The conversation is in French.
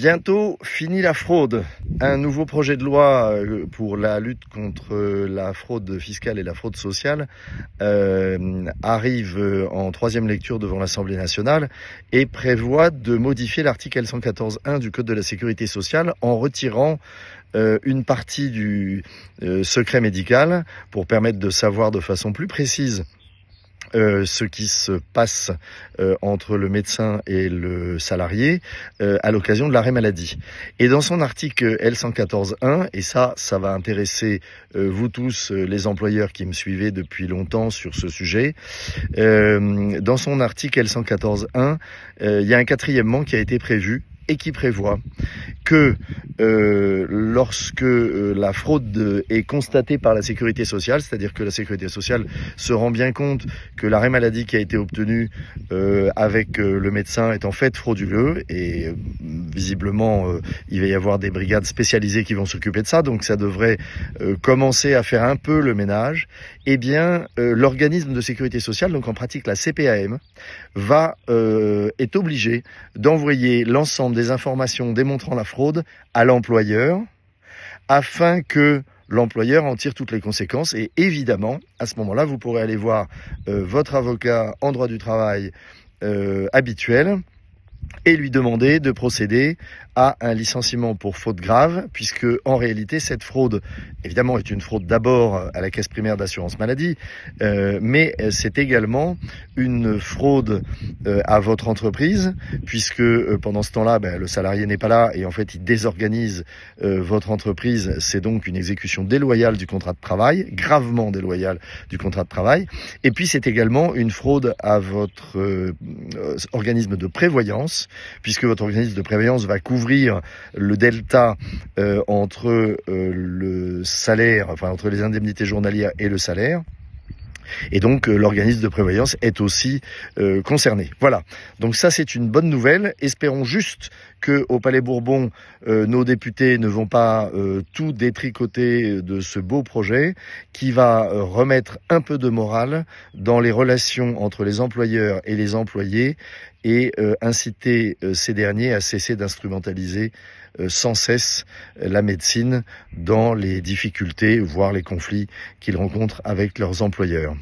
Bientôt fini la fraude. Un nouveau projet de loi pour la lutte contre la fraude fiscale et la fraude sociale arrive en troisième lecture devant l'Assemblée nationale et prévoit de modifier l'article L114.1 du Code de la sécurité sociale en retirant une partie du secret médical pour permettre de savoir de façon plus précise ce qui se passe entre le médecin et le salarié à l'occasion de l'arrêt maladie. Et dans son article L114.1, et ça va intéresser vous tous les employeurs qui me suivez depuis longtemps sur ce sujet, dans son article L114.1, il y a un quatrièmement qui a été prévu et qui prévoit que lorsque la fraude est constatée par la sécurité sociale, c'est-à-dire que la sécurité sociale se rend bien compte que l'arrêt maladie qui a été obtenu avec le médecin est en fait frauduleux et visiblement il va y avoir des brigades spécialisées qui vont s'occuper de ça, donc ça devrait commencer à faire un peu le ménage, eh bien l'organisme de sécurité sociale, donc en pratique la CPAM, est obligé d'envoyer l'ensemble des informations démontrant la fraude à l'employeur afin que l'employeur en tire toutes les conséquences. Et évidemment, à ce moment-là, vous pourrez aller voir votre avocat en droit du travail habituel et lui demander de procéder à un licenciement pour faute grave, puisque en réalité cette fraude, évidemment, est une fraude d'abord à la caisse primaire d'assurance maladie, mais c'est également une fraude à votre entreprise, puisque pendant ce temps-là, le salarié n'est pas là et en fait il désorganise votre entreprise. C'est donc une exécution déloyale du contrat de travail, gravement déloyale du contrat de travail. Et puis c'est également une fraude à votre organisme de prévoyance, puisque votre organisme de prévoyance va couvrir le delta entre le salaire, entre les indemnités journalières et le salaire. Et donc l'organisme de prévoyance est aussi concerné. Voilà, donc ça c'est une bonne nouvelle. Espérons juste qu'au Palais Bourbon, nos députés ne vont pas tout détricoter de ce beau projet qui va remettre un peu de morale dans les relations entre les employeurs et les employés et inciter ces derniers à cesser d'instrumentaliser sans cesse la médecine dans les difficultés, voire les conflits qu'ils rencontrent avec leurs employeurs.